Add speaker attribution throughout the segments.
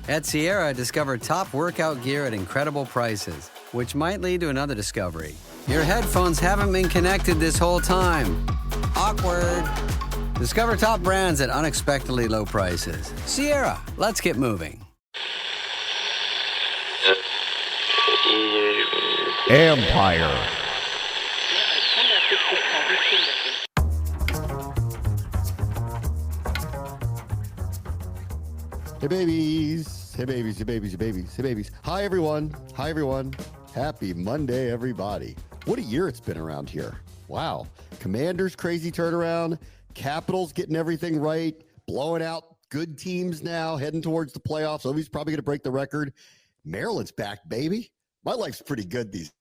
Speaker 1: At Sierra, discover top workout gear at incredible prices, which might lead to another discovery. Your headphones haven't been connected this whole time. Awkward. Discover top brands at unexpectedly low prices. Sierra, let's get moving.
Speaker 2: Ampire. Hey babies, hey babies, hey babies, hey babies, hey babies. Hi everyone, hi everyone. Happy Monday, everybody. What a year it's been around here. Wow. Commanders crazy turnaround. Capitals getting everything right. Blowing out good teams now, heading towards the playoffs. Ovi's probably going to break the record. Maryland's back, baby. My life's pretty good these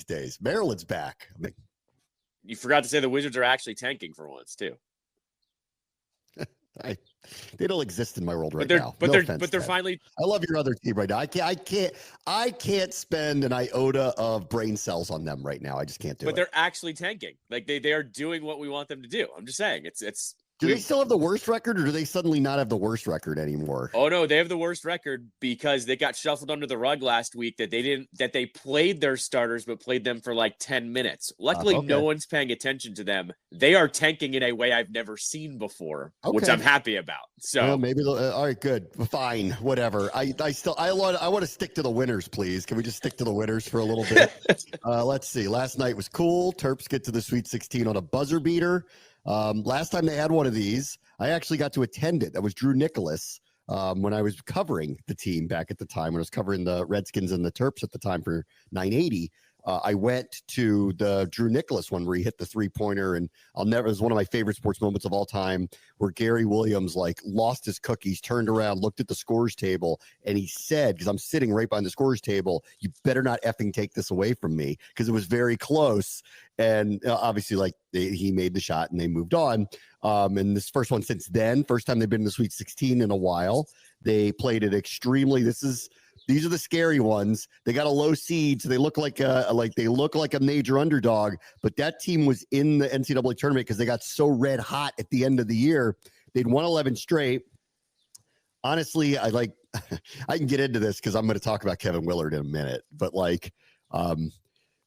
Speaker 2: days. Maryland's back. I mean,
Speaker 3: you forgot to say the Wizards are actually tanking for once, too.
Speaker 2: They don't exist in my world right now.
Speaker 3: But they're finally.
Speaker 2: I love your other team right now. I can't spend an iota of brain cells on them right now. I just can't do it.
Speaker 3: But they're actually tanking. Like they are doing what we want them to do. I'm just saying it's.
Speaker 2: Do they still have the worst record, or do they suddenly not have the worst record anymore?
Speaker 3: Oh no, they have the worst record because they got shuffled under the rug last week. That they played their starters, but played them for like 10 minutes. Luckily, no one's paying attention to them. They are tanking in a way I've never seen before, which I'm happy about. So
Speaker 2: well, maybe all right, good, fine, whatever. I want to stick to the winners, please. Can we just stick to the winners for a little bit? Let's see. Last night was cool. Terps get to the Sweet 16 on a buzzer beater. Last time they had one of these, I actually got to attend it. That was Drew Nicholas when I was covering the team back at the time, when I was covering the Redskins and the Terps at the time for 980. I went to the Drew Nicholas one where he hit the three-pointer, and it was one of my favorite sports moments of all time, where Gary Williams lost his cookies, turned around, looked at the scores table, and he said, because I'm sitting right behind the scores table, you better not effing take this away from me, because it was very close. And obviously, he made the shot and they moved on. And this first one since then, first time they've been in the Sweet 16 in a while. They played it extremely. These are the scary ones. They got a low seed, so they look like a major underdog. But that team was in the NCAA tournament because they got so red hot at the end of the year. They'd won 11 straight. Honestly, I can get into this because I'm going to talk about Kevin Willard in a minute. But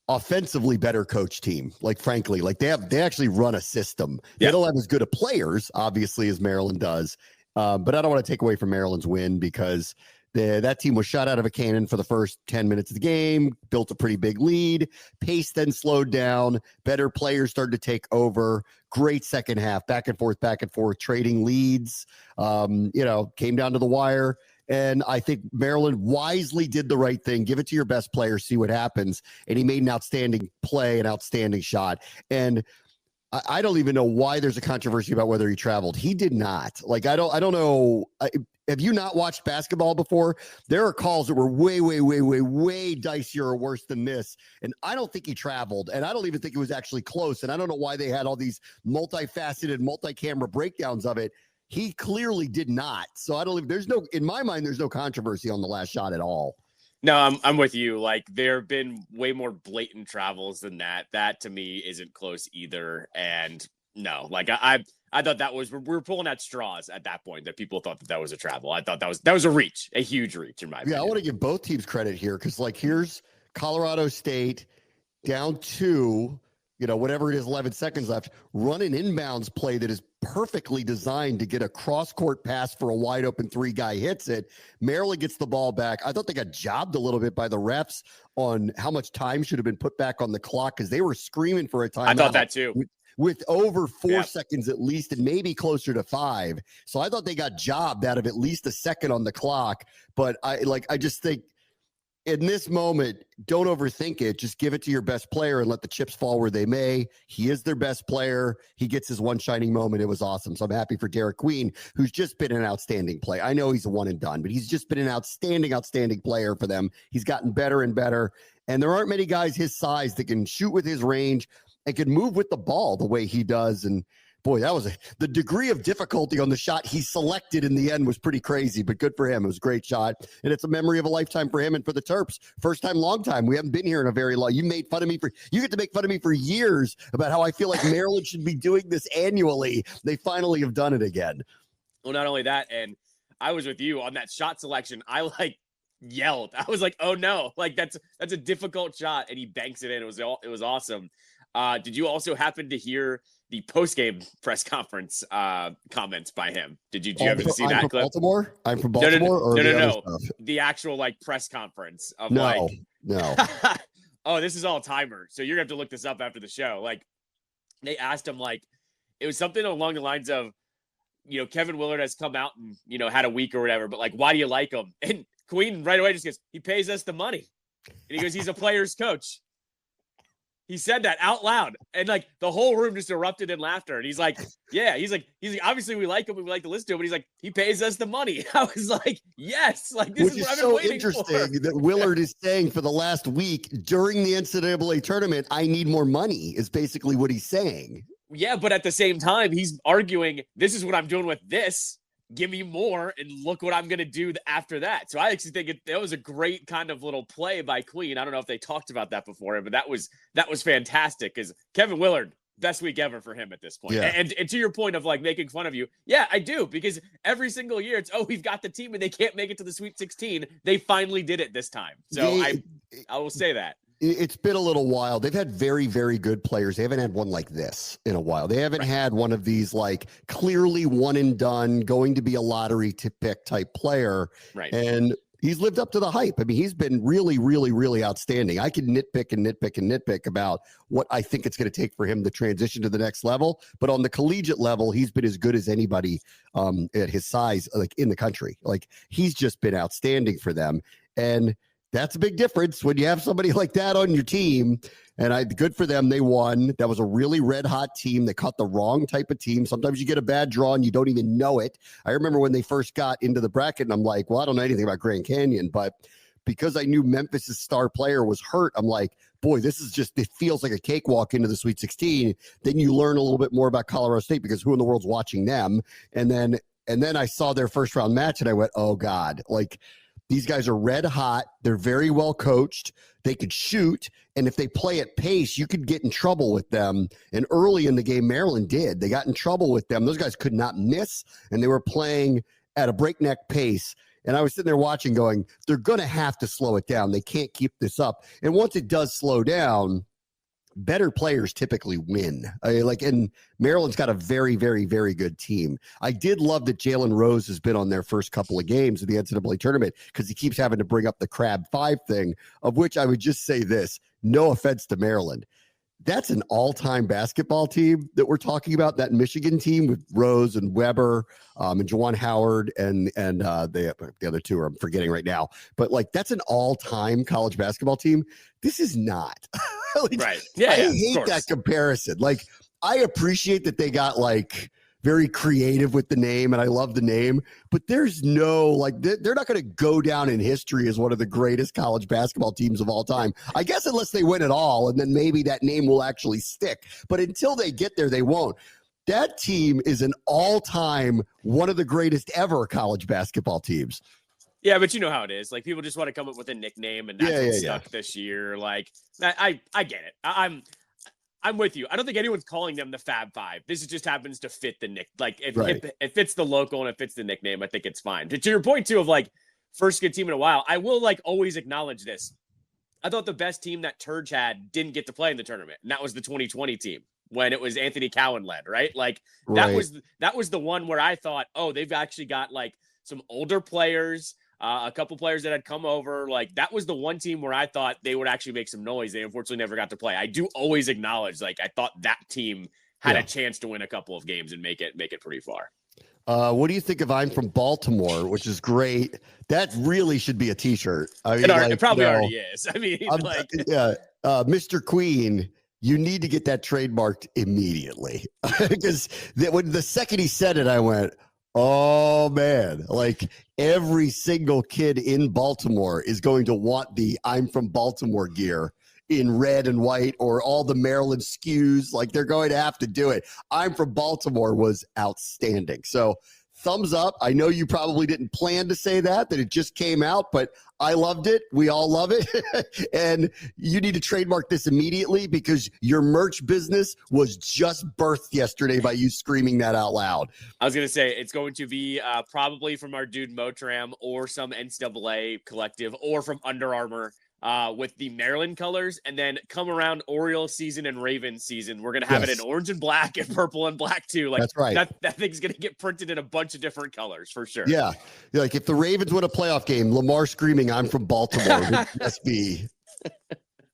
Speaker 2: offensively better coach team. Frankly, they actually run a system. They don't have as good of players, obviously, as Maryland does. But I don't want to take away from Maryland's win because that team was shot out of a cannon for the first 10 minutes of the game, built a pretty big lead. Pace then slowed down. Better players started to take over. Great second half, back and forth, trading leads. Came down to the wire. And I think Maryland wisely did the right thing. Give it to your best player, see what happens. And he made an outstanding play, an outstanding shot. And I don't even know why there's a controversy about whether he traveled. He did not. I don't know. Have you not watched basketball before? There are calls that were way, way, way, way, way dicier or worse than this. And I don't think he traveled. And I don't even think it was actually close. And I don't know why they had all these multifaceted, multi-camera breakdowns of it. He clearly did not. So in my mind, there's no controversy on the last shot at all.
Speaker 3: No, I'm with you. There have been way more blatant travels than that. That to me isn't close either. And no, I thought that was, we were pulling at straws at that point that people thought that was a travel. I thought that was a reach, a huge reach in my opinion.
Speaker 2: Yeah, I want to give both teams credit here because here's Colorado State down 2, whatever it is, 11 seconds left, run an inbounds play that is perfectly designed to get a cross-court pass for a wide-open 3-guy hits it. Maryland gets the ball back. I thought they got jobbed a little bit by the refs on how much time should have been put back on the clock because they were screaming for a timeout.
Speaker 3: I thought that too.
Speaker 2: With over 4 seconds at least and maybe closer to 5. So I thought they got jobbed out of at least a second on the clock. But I just think in this moment, don't overthink it. Just give it to your best player and let the chips fall where they may. He is their best player. He gets his one shining moment. It was awesome. So I'm happy for Derek Queen, who's just been an outstanding play. I know he's a one and done, but he's just been an outstanding player for them. He's gotten better and better. And there aren't many guys his size that can shoot with his range and can move with the ball the way he does. And boy, that was the degree of difficulty on the shot he selected in the end was pretty crazy, but good for him. It was a great shot. And it's a memory of a lifetime for him and for the Terps. First time, long time. We haven't been here in a very long. You get to make fun of me for years about how I feel like Maryland should be doing this annually. They finally have done it again.
Speaker 3: Well, not only that, and I was with you on that shot selection. I like yelled. I was like, "Oh no!" Like that's a difficult shot, and he banks it in. It was awesome. Did you also happen to hear the post-game press conference comments by him? Did you ever see that clip?
Speaker 2: Baltimore? I'm from Baltimore.
Speaker 3: No. The actual like press conference of
Speaker 2: no.
Speaker 3: Oh, this is all timer. So you're gonna have to look this up after the show. Like they asked him, like it was something along the lines of, Kevin Willard has come out and had a week or whatever, but like, why do you like him? And Queen right away just goes, he pays us the money, and he goes, he's a player's coach. He said that out loud, and like the whole room just erupted in laughter. And he's like, yeah, he's like, obviously we like him, we like to listen to him, but he's like, he pays us the money. I was like, yes, like this
Speaker 2: Which
Speaker 3: is what I've
Speaker 2: so
Speaker 3: been waiting
Speaker 2: interesting
Speaker 3: for.
Speaker 2: that Willard is saying for the last week during the NCAA tournament, I need more money is basically what he's saying.
Speaker 3: Yeah, but at the same time, he's arguing, this is what I'm doing with this. Give me more, and look what I'm going to do after that. So I actually think that was a great kind of little play by Queen. I don't know if they talked about that before, but that was fantastic because Kevin Willard, best week ever for him at this point.
Speaker 2: Yeah.
Speaker 3: And to your point of like making fun of you, yeah, I do, because every single year it's, we've got the team and they can't make it to the Sweet 16. They finally did it this time. So I will say that.
Speaker 2: It's been a little while. They've had very, very good players. They haven't had one like this in a while. They haven't had one of these like clearly one and done, going to be a lottery to pick type player.
Speaker 3: Right.
Speaker 2: And he's lived up to the hype. I mean, he's been really, really, really outstanding. I could nitpick about what I think it's going to take for him to transition to the next level. But on the collegiate level, he's been as good as anybody at his size, like in the country. Like he's just been outstanding for them. And that's a big difference when you have somebody like that on your team. And good for them. They won. That was a really red hot team. They caught the wrong type of team. Sometimes you get a bad draw and you don't even know it. I remember when they first got into the bracket and I'm like, well, I don't know anything about Grand Canyon, but because I knew Memphis's star player was hurt, I'm like, boy, it feels like a cakewalk into the Sweet 16. Then you learn a little bit more about Colorado State because who in the world's watching them? And then I saw their first round match and I went, oh God, like, these guys are red hot. They're very well coached. They could shoot. And if they play at pace, you could get in trouble with them. And early in the game, Maryland did. They got in trouble with them. Those guys could not miss. And they were playing at a breakneck pace. And I was sitting there watching going, they're going to have to slow it down. They can't keep this up. And once it does slow down, better players typically win. And Maryland's got a very, very, very good team. I did love that Jalen Rose has been on their first couple of games of the NCAA tournament because he keeps having to bring up the Crab 5 thing, of which I would just say this, no offense to Maryland. That's an all-time basketball team that we're talking about, that Michigan team with Rose and Weber and Juwan Howard and the other two I'm forgetting right now. But, like, that's an all-time college basketball team. This is not.
Speaker 3: Right. Yeah,
Speaker 2: I hate that comparison. Like, I appreciate that they got, like, very creative with the name, and I love the name, but there's no, like, they're not going to go down in history as one of the greatest college basketball teams of all time. I guess unless they win it all, and then maybe that name will actually stick. But until they get there, they won't. That team is an all-time, one of the greatest ever college basketball teams.
Speaker 3: Yeah, but you know how it is. Like, people just want to come up with a nickname, and that's what's stuck this year. Like, I get it. I'm with you. I don't think anyone's calling them the Fab Five. This just happens to fit the nick. Like, if it fits the local and it fits the nickname, I think it's fine. To your point too of like first good team in a while, I will like always acknowledge this. I thought the best team that Turge had didn't get to play in the tournament, and that was the 2020 team when it was Anthony Cowan led, right? Like that was the one where I thought, oh, they've actually got like some older players. A couple players that had come over, like that was the one team where I thought they would actually make some noise. They unfortunately never got to play. I do always acknowledge, like I thought that team had a chance to win a couple of games and make it pretty far.
Speaker 2: What do you think of I'm from Baltimore, which is great? That really should be a T-shirt. I mean,
Speaker 3: it probably already is. I mean,
Speaker 2: Mr. Queen, you need to get that trademarked immediately because when the second he said it, I went, oh man, like every single kid in Baltimore is going to want the I'm from Baltimore gear in red and white or all the Maryland SKUs. Like they're going to have to do it. I'm from Baltimore was outstanding. So thumbs up. I know you probably didn't plan to say that it just came out, but I loved it. We all love it. And you need to trademark this immediately because your merch business was just birthed yesterday by you screaming that out loud.
Speaker 3: I was going to say it's going to be probably from our dude Motram or some NCAA collective or from Under Armour. With the Maryland colors, and then come around Orioles season and Ravens season, we're gonna have it in orange and black and purple and black too. Like
Speaker 2: that's right.
Speaker 3: That thing's gonna get printed in a bunch of different colors for sure.
Speaker 2: Yeah, like if the Ravens win a playoff game, Lamar screaming, "I'm from Baltimore," would just be,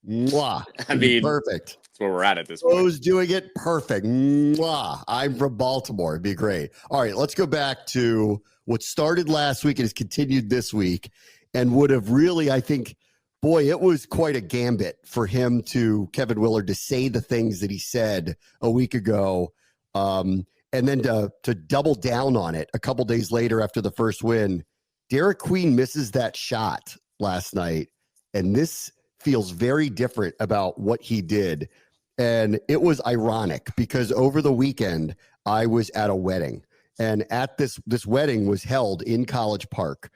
Speaker 2: mwah.
Speaker 3: I mean,
Speaker 2: perfect.
Speaker 3: That's where we're at this point.
Speaker 2: Rose doing it perfect. Mwah. I'm from Baltimore. It'd be great. All right, let's go back to what started last week and has continued this week, and would have really, I think. Boy, it was quite a gambit for him Kevin Willard, to say the things that he said a week ago, and then to double down on it a couple days later after the first win. Derek Queen misses that shot last night, and this feels very different about what he did. And it was ironic because over the weekend, I was at a wedding, and at this wedding was held in College Park.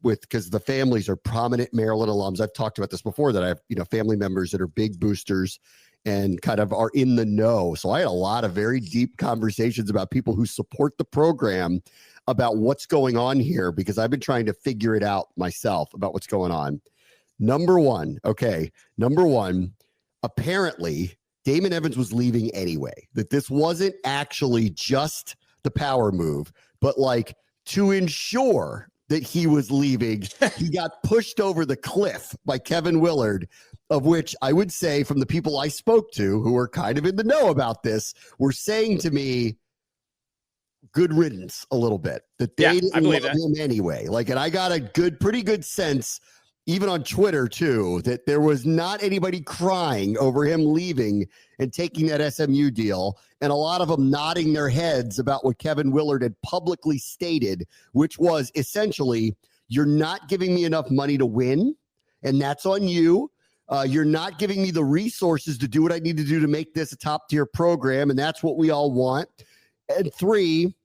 Speaker 2: Because the families are prominent Maryland alums. I've talked about this before, that I have, family members that are big boosters and kind of are in the know. So I had a lot of very deep conversations about people who support the program about what's going on here, because I've been trying to figure it out myself about what's going on. Number one, apparently Damon Evans was leaving anyway, that this wasn't actually just the power move, but like to ensure that he was leaving, he got pushed over the cliff by Kevin Willard, of which I would say from the people I spoke to who are kind of in the know about this were saying to me, good riddance a little bit, that they didn't love him anyway. Like, and I got a pretty good sense, even on Twitter too, that there was not anybody crying over him leaving and taking that SMU deal, and a lot of them nodding their heads about what Kevin Willard had publicly stated, which was essentially, you're not giving me enough money to win, and that's on you. You're not giving me the resources to do what I need to do to make this a top-tier program, and that's what we all want. And three,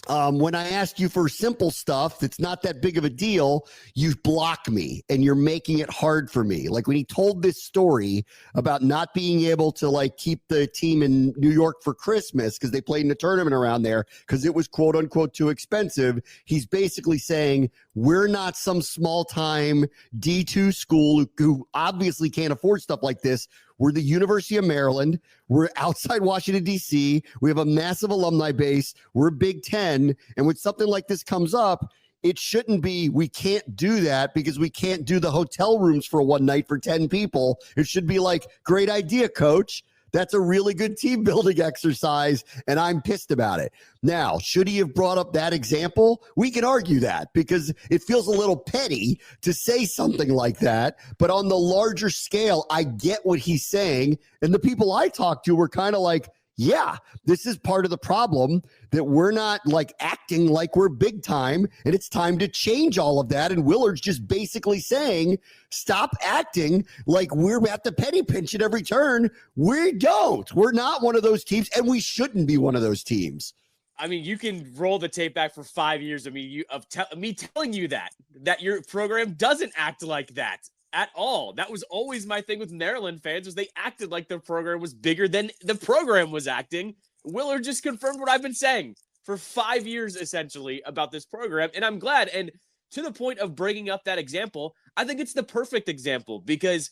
Speaker 2: when I asked you for simple stuff that's not that big of a deal, you block me and you're making it hard for me. Like when he told this story about not being able to like keep the team in New York for Christmas because they played in a tournament around there because it was quote unquote too expensive. He's basically saying we're not some small time D2 school who obviously can't afford stuff like this. We're the University of Maryland. We're outside Washington, D.C. We have a massive alumni base. We're Big Ten. And when something like this comes up, it shouldn't be, we can't do that because we can't do the hotel rooms for one night for 10 people. It should be like, great idea, coach. That's a really good team building exercise, and I'm pissed about it. Now, should he have brought up that example? We can argue that because it feels a little petty to say something like that. But on the larger scale, I get what he's saying. And the people I talked to were kind of like, yeah, this is part of the problem, that we're not like acting like we're big time, and it's time to change all of that. And Willard's just basically saying, stop acting like we're at the penny pinch at every turn. We don't. We're not one of those teams, and we shouldn't be one of those teams.
Speaker 3: I mean, you can roll the tape back for 5 years of me telling you that your program doesn't act like that at all. That was always my thing with Maryland fans, was they acted like the program was bigger than the program was acting. Willard just confirmed what I've been saying for 5 years, essentially, about this program. And I'm glad. And to the point of bringing up that example, I think it's the perfect example, because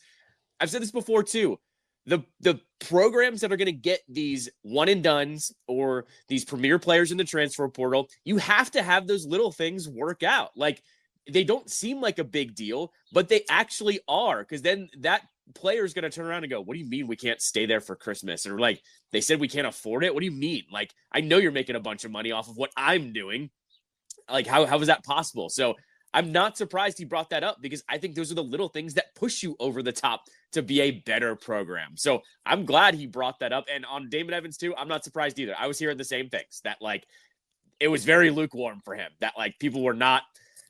Speaker 3: I've said this before too. The programs that are going to get these one and dones or these premier players in the transfer portal, you have to have those little things work out. Like, they don't seem like a big deal, but they actually are, because then that player is going to turn around and go, what do you mean we can't stay there for Christmas? Or like, they said we can't afford it. What do you mean? Like, I know you're making a bunch of money off of what I'm doing. Like, how is that possible? So I'm not surprised he brought that up, because I think those are the little things that push you over the top to be a better program. So I'm glad he brought that up. And on Damon Evans too, I'm not surprised either. I was hearing the same things, that like, it was very lukewarm for him, that like people were not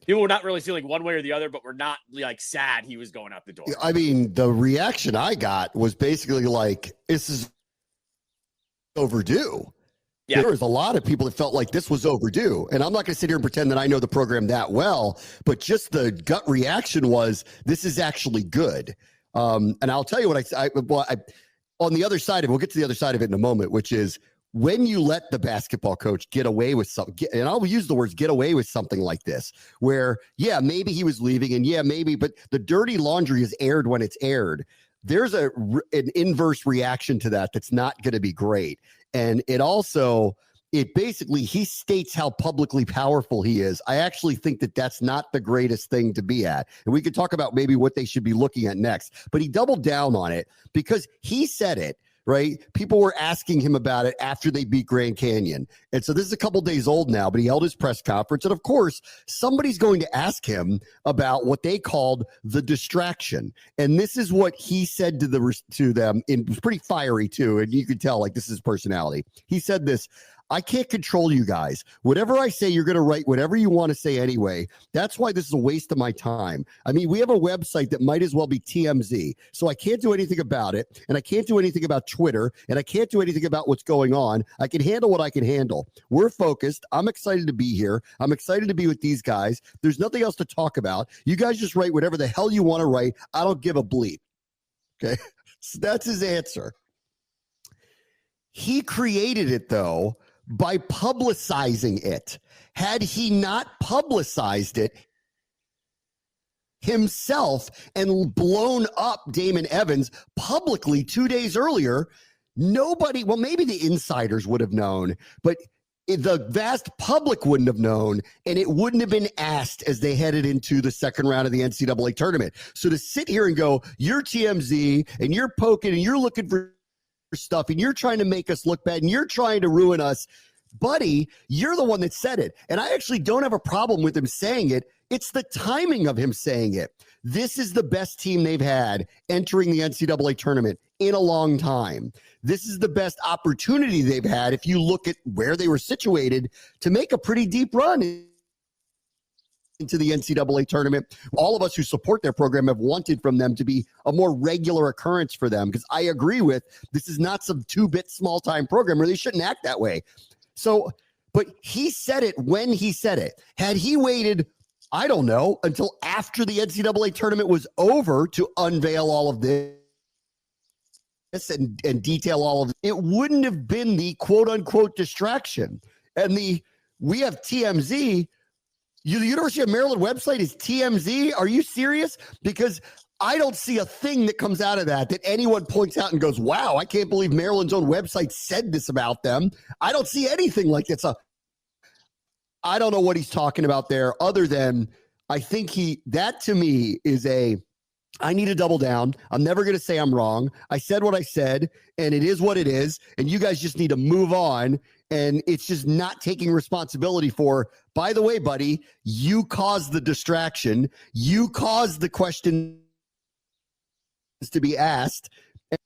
Speaker 3: really feeling one way or the other, but were not like sad he was going out the door.
Speaker 2: I mean, the reaction I got was basically like, this is overdue.
Speaker 3: Yeah.
Speaker 2: There was a lot of people that felt like this was overdue. And I'm not going to sit here and pretend that I know the program that well, but just the gut reaction was, this is actually good. And I'll tell you what on the other side of it, we'll get to the other side of it in a moment, which is when you let the basketball coach get away with something, and I'll use the words get away with something like this, where, yeah, maybe he was leaving and yeah, maybe, but the dirty laundry is aired when it's aired. There's an inverse reaction to that that's not going to be great. And it basically, he states how publicly powerful he is. I actually think that that's not the greatest thing to be at. And we could talk about maybe what they should be looking at next. But he doubled down on it because he said it, right? People were asking him about it after they beat Grand Canyon. And so this is a couple days old now, but he held his press conference. And of course, somebody's going to ask him about what they called the distraction. And this is what he said to them. It was pretty fiery too. And you could tell, like, this is his personality. He said this: I can't control you guys. Whatever I say, you're going to write whatever you want to say anyway. That's why this is a waste of my time. I mean, we have a website that might as well be TMZ. So I can't do anything about it. And I can't do anything about Twitter. And I can't do anything about what's going on. I can handle what I can handle. We're focused. I'm excited to be here. I'm excited to be with these guys. There's nothing else to talk about. You guys just write whatever the hell you want to write. I don't give a bleep. Okay. So that's his answer. He created it, though, by publicizing it. Had he not publicized it himself and blown up Damon Evans publicly 2 days earlier, nobody, well, maybe the insiders would have known, but the vast public wouldn't have known, and it wouldn't have been asked as they headed into the second round of the NCAA tournament. So to sit here and go, you're TMZ, and you're poking, and you're looking for stuff, and you're trying to make us look bad, and you're trying to ruin us, buddy, you're the one that said it. And I actually don't have a problem with him saying it. It's the timing of him saying it. This is the best team they've had entering the NCAA tournament in a long time. This is the best opportunity they've had, if you look at where they were situated, to make a pretty deep run into the NCAA tournament. All of us who support their program have wanted from them to be a more regular occurrence for them, because I agree with, this is not some 2-bit small-time program where they shouldn't act that way. So, but he said it when he said it. Had he waited, I don't know, until after the NCAA tournament was over to unveil all of this and detail all of it, it wouldn't have been the quote-unquote distraction. And we have TMZ. The University of Maryland website is TMZ. Are you serious? Because I don't see a thing that comes out of that anyone points out and goes, wow, I can't believe Maryland's own website said this about them. I don't see anything like this. I don't know what he's talking about there, other than I think that to me is I need to double down. I'm never going to say I'm wrong. I said what I said, and it is what it is. And you guys just need to move on. And it's just not taking responsibility for, by the way, buddy, you caused the distraction. You caused the question to be asked.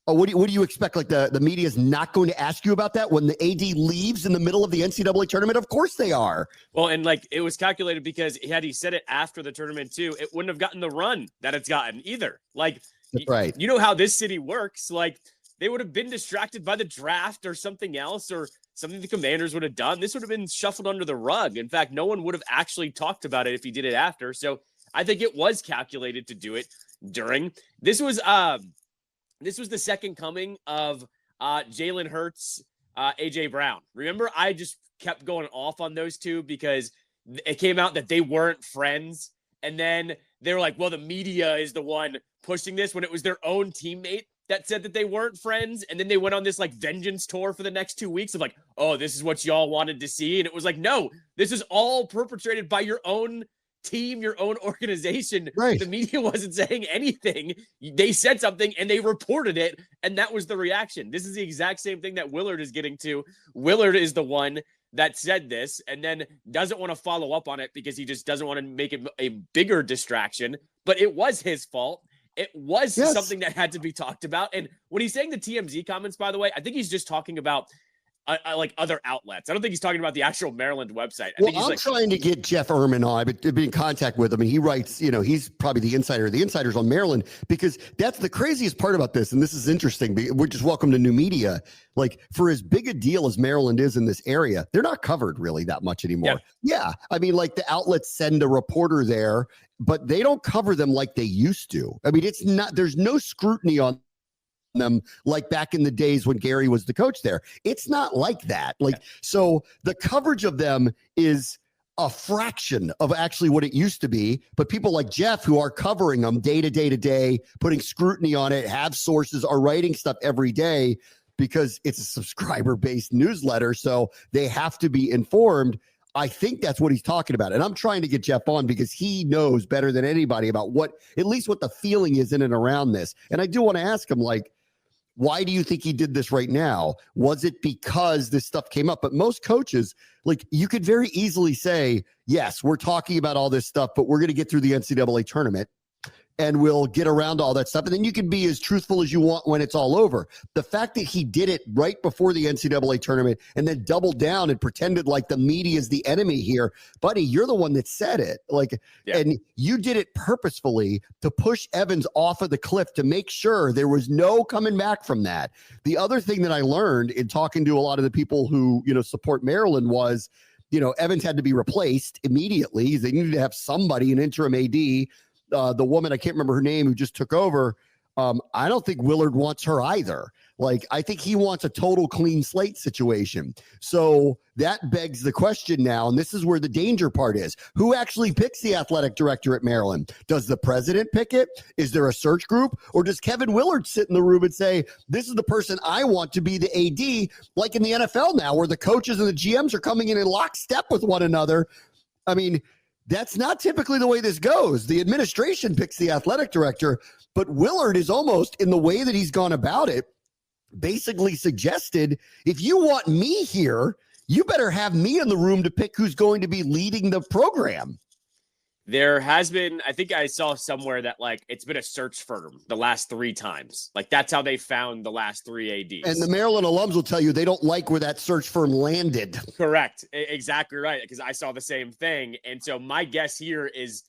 Speaker 2: What do you expect? Like the media is not going to ask you about that when the AD leaves in the middle of the NCAA tournament? Of course they are.
Speaker 3: Well, and like it was calculated, because had he said it after the tournament too, it wouldn't have gotten the run that it's gotten either. Like,
Speaker 2: right.
Speaker 3: You know how this city works. Like, they would have been distracted by the draft or something else, or something the Commanders would have done. This would have been shuffled under the rug. In fact, no one would have actually talked about it if he did it after. So I think it was calculated to do it during. This was the second coming of Jalen Hurts, AJ Brown. Remember, I just kept going off on those two because it came out that they weren't friends. And then they were like, well, the media is the one pushing this, when it was their own teammate that said that they weren't friends. And then they went on this like vengeance tour for the next 2 weeks of like, oh, this is what y'all wanted to see. And it was like, no, this is all perpetrated by your own team, your own organization.
Speaker 2: Right.
Speaker 3: The media wasn't saying anything. They said something and they reported it, and that was the reaction. This is the exact same thing that Willard is getting to. Willard is the one that said this and then doesn't want to follow up on it because he just doesn't want to make it a bigger distraction. But it was his fault. It was something that had to be talked about. And when he's saying the TMZ comments, by the way, I think he's just talking about like other outlets. I don't think he's talking about the actual Maryland website. I
Speaker 2: Well,
Speaker 3: think he's
Speaker 2: I'm trying to get Jeff Erman on. I've been in contact with him, and he writes, he's probably the insider. The insider's on Maryland, because that's the craziest part about this. And this is interesting. We're just welcome to new media. Like, for as big a deal as Maryland is in this area, they're not covered really that much anymore. Yeah. I mean, like, the outlets send a reporter there, but they don't cover them like they used to. I mean, there's no scrutiny on them like back in the days when Gary was the coach there. It's not like that. So the coverage of them is a fraction of actually what it used to be. But people like Jeff, who are covering them day to day to day, putting scrutiny on it, have sources, are writing stuff every day because it's a subscriber-based newsletter. So they have to be informed. I think that's what he's talking about. And I'm trying to get Jeff on because he knows better than anybody about at least what the feeling is in and around this. And I do want to ask him, why do you think he did this right now? Was it because this stuff came up? But most coaches, you could very easily say, yes, we're talking about all this stuff, but we're going to get through the NCAA tournament and we'll get around all that stuff. And then you can be as truthful as you want when it's all over. The fact that he did it right before the NCAA tournament and then doubled down and pretended like the media is the enemy here, buddy, you're the one that said it. And you did it purposefully to push Evans off of the cliff to make sure there was no coming back from that. The other thing that I learned in talking to a lot of the people who, support Maryland was, Evans had to be replaced immediately. They needed to have somebody, an interim AD. The woman, I can't remember her name, who just took over, I don't think Willard wants her either. I think he wants a total clean slate situation. So that begs the question now, and this is where the danger part is. Who actually picks the athletic director at Maryland? Does the president pick it? Is there a search group? Or does Kevin Willard sit in the room and say, this is the person I want to be the AD, like in the NFL now, where the coaches and the GMs are coming in lockstep with one another? I mean, that's not typically the way this goes. The administration picks the athletic director, but Willard is almost, in the way that he's gone about it, basically suggested, if you want me here, you better have me in the room to pick who's going to be leading the program.
Speaker 3: There has been, I think I saw somewhere that it's been a search firm the last 3 times. That's how they found the last 3 ADs.
Speaker 2: And the Maryland alums will tell you they don't like where that search firm landed.
Speaker 3: Correct. Exactly right. Because I saw the same thing. And so my guess here is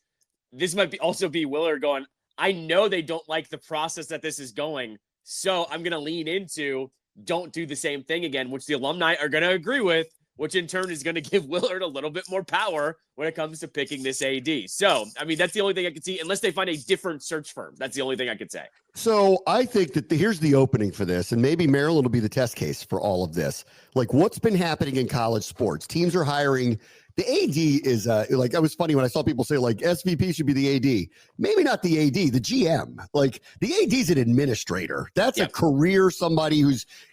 Speaker 3: this might also be Willard going, I know they don't like the process that this is going. So I'm going to lean into don't do the same thing again, which the alumni are going to agree with, which in turn is going to give Willard a little bit more power when it comes to picking this AD. So, I mean, that's the only thing I can see, unless they find a different search firm. That's the only thing I could say.
Speaker 2: So I think that here's the opening for this, and maybe Maryland will be the test case for all of this. What's been happening in college sports? Teams are hiring. The AD is it was funny when I saw people say SVP should be the AD. Maybe not the AD, the GM. The AD is an administrator. That's a career, somebody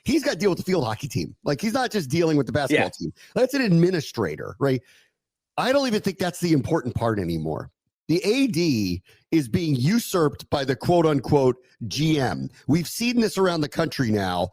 Speaker 2: he's got to deal with the field hockey team. He's not just dealing with the basketball team. That's an administrator, right? I don't even think that's the important part anymore. The AD is being usurped by the quote unquote GM. We've seen this around the country now.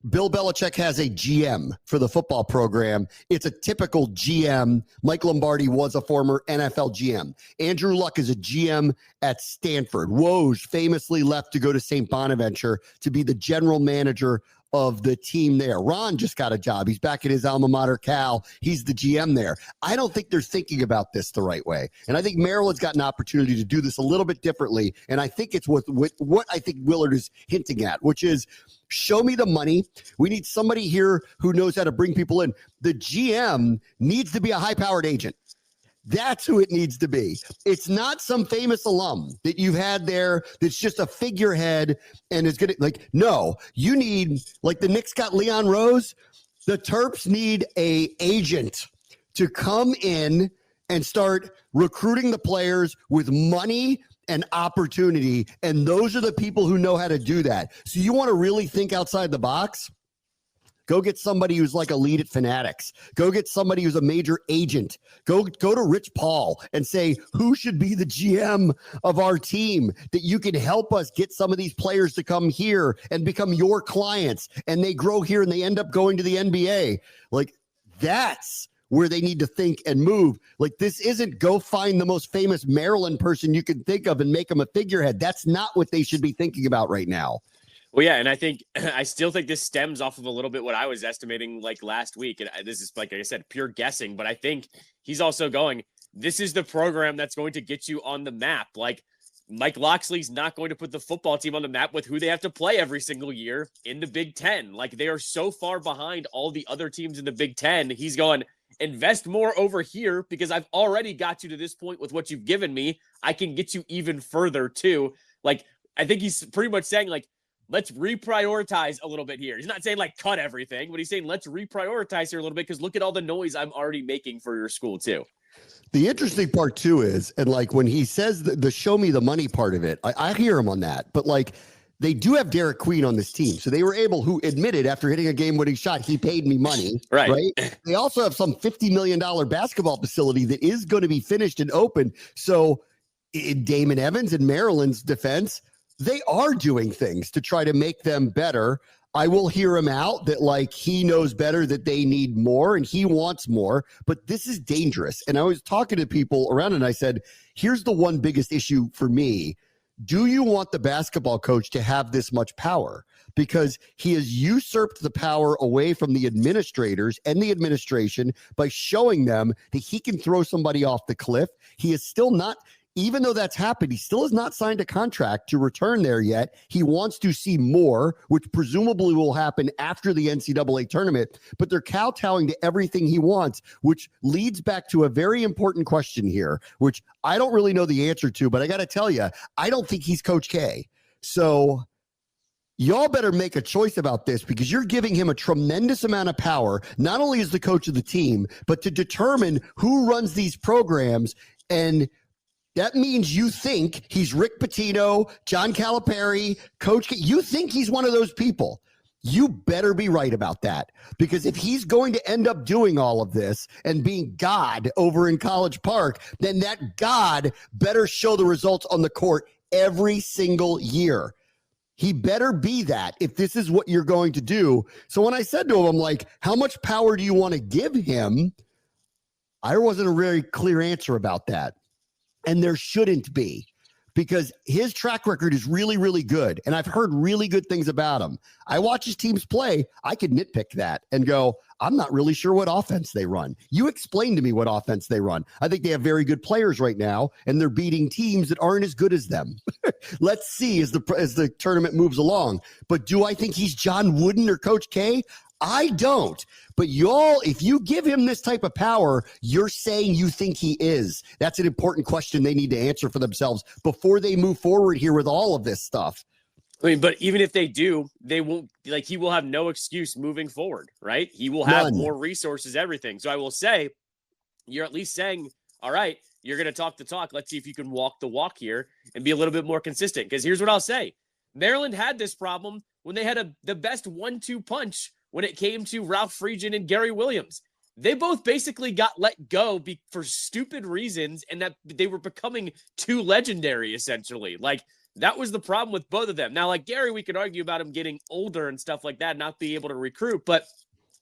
Speaker 2: Bill Belichick has a GM for the football program. It's a typical GM. Mike Lombardi was a former NFL GM. Andrew Luck is a GM at Stanford. Woj famously left to go to St. Bonaventure to be the general manager of the team there. Ron just got a job. He's back at his alma mater, Cal. He's the GM there. I don't think they're thinking about this the right way. And I think Maryland's got an opportunity to do this a little bit differently. And I think it's with what I think Willard is hinting at, which is show me the money. We need somebody here who knows how to bring people in. The GM needs to be a high-powered agent. That's who it needs to be. It's not some famous alum that you've had there that's just a figurehead and is going to no, you need, the Knicks got Leon Rose. The Terps need a agent to come in and start recruiting the players with money and opportunity. And those are the people who know how to do that. So you want to really think outside the box? Go get somebody who's a lead at Fanatics. Go get somebody who's a major agent. Go to Rich Paul and say, who should be the GM of our team that you can help us get some of these players to come here and become your clients, and they grow here and they end up going to the NBA. That's where they need to think and move. This isn't go find the most famous Maryland person you can think of and make them a figurehead. That's not what they should be thinking about right now.
Speaker 3: Well, yeah, and I think I still think this stems off of a little bit what I was estimating like last week. And this is, like I said, pure guessing, but I think he's also going, this is the program that's going to get you on the map. Like, Mike Loxley's not going to put the football team on the map with who they have to play every single year in the Big Ten. Like, they are so far behind all the other teams in the Big Ten. He's going, invest more over here because I've already got you to this point with what you've given me. I can get you even further too. Like, I think he's pretty much saying, like, let's reprioritize a little bit here. He's not saying like cut everything, but he's saying let's reprioritize here a little bit because look at all the noise I'm already making for your school too.
Speaker 2: The interesting part too is, and like when he says the show me the money part of it, I hear him on that, but like they do have Derek Queen on this team. So they were able, who admitted after hitting a game-winning shot, he paid me money. Right. They also have some $50 million basketball facility that is going to be finished and open. So in Damon Evans and Maryland's defense, they are doing things to try to make them better. I will hear him out that like he knows better that they need more and he wants more, but this is dangerous. And I was talking to people around and I said, here's the one biggest issue for me. Do you want the basketball coach to have this much power? Because he has usurped the power away from the administrators and the administration by showing them that he can throw somebody off the cliff. He is still not, even though that's happened, he still has not signed a contract to return there yet. He wants to see more, which presumably will happen after the NCAA tournament, but they're kowtowing to everything he wants, which leads back to a very important question here, which I don't really know the answer to, but I got to tell you, I don't think he's Coach K. So y'all better make a choice about this because you're giving him a tremendous amount of power, not only as the coach of the team, but to determine who runs these programs. And that means you think he's Rick Pitino, John Calipari, Coach K. You think he's one of those people. You better be right about that. Because if he's going to end up doing all of this and being God over in College Park, then that God better show the results on the court every single year. He better be that if this is what you're going to do. So when I said to him, I'm like, how much power do you want to give him? I wasn't a very clear answer about that. And there shouldn't be, because his track record is really, really good. And I've heard really good things about him. I watch his teams play. I could nitpick that and go, I'm not really sure what offense they run. You explain to me what offense they run. I think they have very good players right now, and they're beating teams that aren't as good as them. Let's see as the tournament moves along. But do I think he's John Wooden or Coach K? I don't. But y'all, if you give him this type of power, you're saying you think he is. That's an important question they need to answer for themselves before they move forward here with all of this stuff.
Speaker 3: I mean, but even if they do, they won't, like, he will have no excuse moving forward, right? He will have more resources, everything. So I will say, you're at least saying, all right, you're going to talk the talk. Let's see if you can walk the walk here and be a little bit more consistent. Because here's what I'll say. Maryland had this problem when they had the best 1-2 punch when it came to Ralph Friedgen and Gary Williams. They both basically got let go for stupid reasons, and that they were becoming too legendary, essentially. Like, that was the problem with both of them. Now, like Gary, we could argue about him getting older and stuff like that, not being able to recruit, but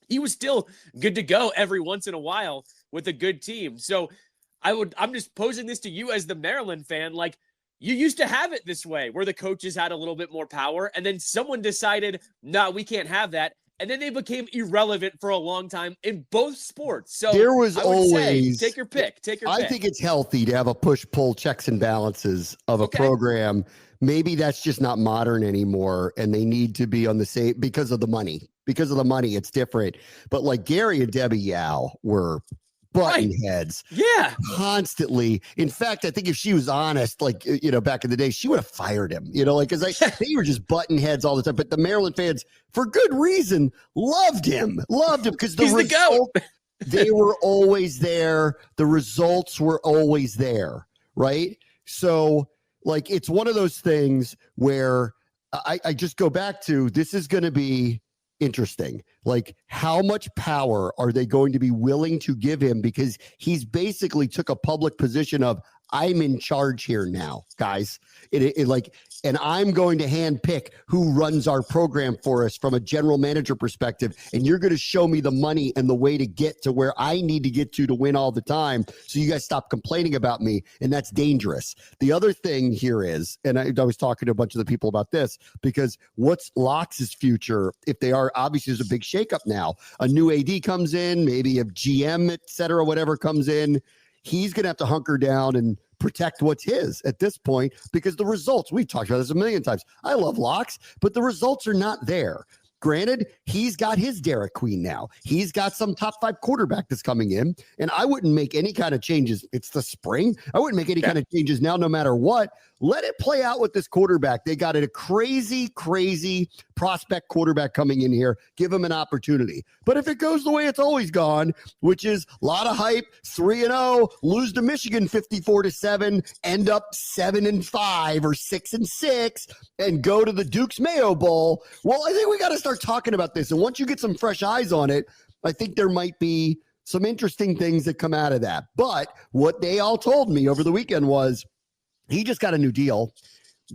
Speaker 3: he was still good to go every once in a while with a good team. So I'm just posing this to you as the Maryland fan. Like, you used to have it this way, where the coaches had a little bit more power, and then someone decided, no, we can't have that. And then they became irrelevant for a long time in both sports. So
Speaker 2: there was always
Speaker 3: take your pick.
Speaker 2: I think it's healthy to have a push-pull checks and balances of a program. Maybe that's just not modern anymore, and they need to be on the same because of the money. Because of the money, it's different. But like Gary and Debbie Yao were button heads. Yeah. Constantly. In fact, I think if she was honest, like, you know, back in the day, she would have fired him, you know, like, cause they were just button heads all the time. But the Maryland fans, for good reason, loved him because they were always there. The results were always there. Right. So like, it's one of those things where I just go back to, this is going to be interesting. Like, how much power are they going to be willing to give him? Because he's basically took a public position of, I'm in charge here now, guys. And I'm going to hand pick who runs our program for us from a general manager perspective. And you're going to show me the money and the way to get to where I need to get to win all the time. So you guys stop complaining about me. And that's dangerous. The other thing here is, and I was talking to a bunch of the people about this, because what's Locke's future if they are, obviously there's a big shakeup now. A new AD comes in, maybe a GM, et cetera, whatever comes in. He's going to have to hunker down and protect what's his at this point, because the results, we've talked about this a million times. I love Locks, but the results are not there. Granted, he's got his Derek Queen now. He's got some top 5 quarterback that's coming in, and I wouldn't make any kind of changes. It's the spring. I wouldn't make any kind of changes now, no matter what. Let it play out with this quarterback. They got a crazy, crazy prospect quarterback coming in here. Give him an opportunity. But if it goes the way it's always gone, which is a lot of hype, 3-0, lose to Michigan 54-7, end up 7-5 or 6-6, and go to the Duke's Mayo Bowl. Well, I think we got to start talking about this. And once you get some fresh eyes on it, I think there might be some interesting things that come out of that. But what they all told me over the weekend was, he just got a new deal.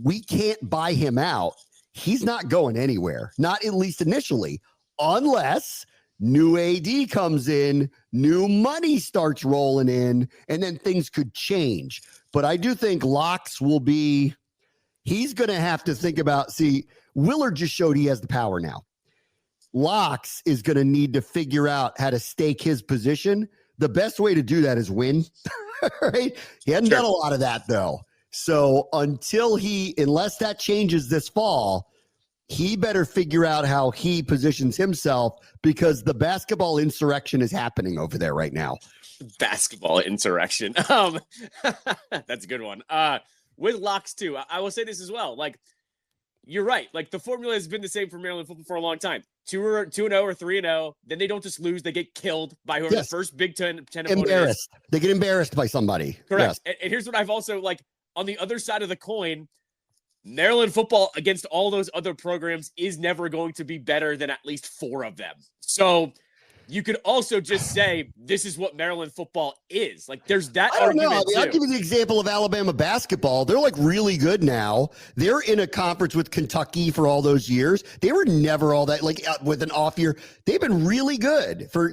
Speaker 2: We can't buy him out. He's not going anywhere, not at least initially, unless new AD comes in, new money starts rolling in, and then things could change. But I do think Locks will be, he's going to have to think about, Willard just showed he has the power now. Locks is going to need to figure out how to stake his position. The best way to do that is win. Right? He hasn't done a lot of that, though. So unless that changes this fall, he better figure out how he positions himself, because the basketball insurrection is happening over there right now.
Speaker 3: Basketball insurrection. That's a good one. With Locks too, I will say this as well. Like, you're right. Like, the formula has been the same for Maryland football for a long time. 2-0 or 3-0. Then they don't just lose; they get killed by whoever the first Big Ten opponent is.
Speaker 2: They get embarrassed by somebody.
Speaker 3: Correct. Yes. And here's what I've also on the other side of the coin. Maryland football against all those other programs is never going to be better than at least 4 of them. So you could also just say this is what Maryland football is. Like, there's that argument. I don't know.
Speaker 2: I'll give you the example of Alabama basketball. They're really good now. They're in a conference with Kentucky for all those years. They were never all that, with an off year. They've been really good for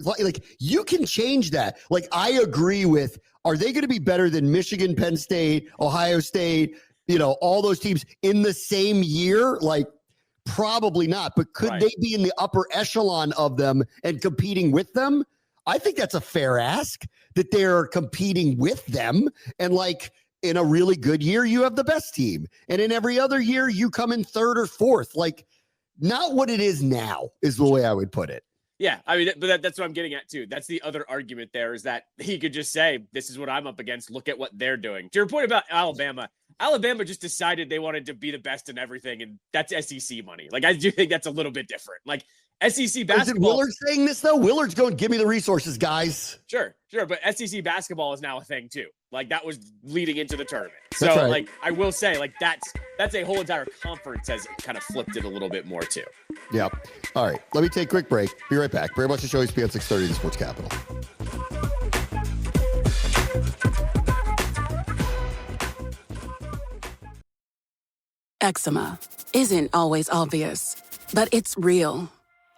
Speaker 2: you can change that. I agree with, are they going to be better than Michigan, Penn State, Ohio State, all those teams in the same year? Probably not, but could they be in the upper echelon of them and competing with them? I think that's a fair ask, that they're competing with them. And in a really good year, you have the best team. And in every other year, you come in 3rd or 4th. Not what it is now is the way I would put it.
Speaker 3: Yeah, I mean, but that's what I'm getting at too. That's the other argument there, is that he could just say, this is what I'm up against. Look at what they're doing. To your point about Alabama just decided they wanted to be the best in everything, and that's SEC money. I do think that's a little bit different. SEC basketball. Is it
Speaker 2: Willard saying this, though? Willard's going, give me the resources, guys.
Speaker 3: Sure. But SEC basketball is now a thing too. That was leading into the tournament. So,
Speaker 2: that's right.
Speaker 3: I will say, that's a whole entire conference has kind of flipped it a little bit more too.
Speaker 2: Yeah. All right. Let me take a quick break. Be right back. Very much the show, ESPN 630, the Sports Capital.
Speaker 4: Eczema isn't always obvious, but it's real.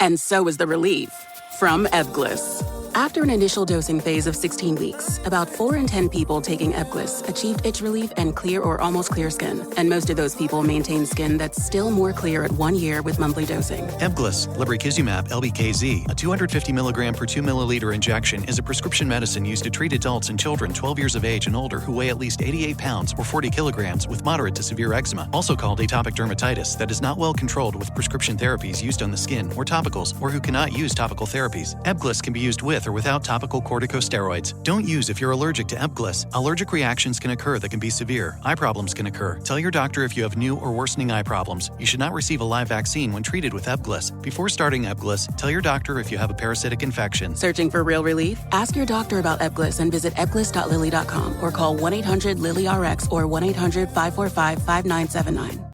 Speaker 4: And so is the relief from Ebglyss. After an initial dosing phase of 16 weeks, about 4 in 10 people taking Ebglyss achieved itch relief and clear or almost clear skin. And most of those people maintain skin that's still more clear at 1 year with monthly dosing.
Speaker 5: Ebglyss, lebrikizumab LBKZ, a 250 milligram per 2 milliliter injection, is a prescription medicine used to treat adults and children 12 years of age and older who weigh at least 88 pounds or 40 kilograms with moderate to severe eczema, also called atopic dermatitis, that is not well controlled with prescription therapies used on the skin or topicals, or who cannot use topical therapies. Ebglyss can be used with or without topical corticosteroids. Don't use if you're allergic to Ebglyss. Allergic reactions can occur that can be severe. Eye problems can occur. Tell your doctor if you have new or worsening eye problems. You should not receive a live vaccine when treated with Ebglyss. Before starting Ebglyss, tell your doctor if you have a parasitic infection.
Speaker 4: Searching for real relief? Ask your doctor about Ebglyss and visit ebglyss.lilly.com or call 1-800-LILY-RX or 1-800-545-5979.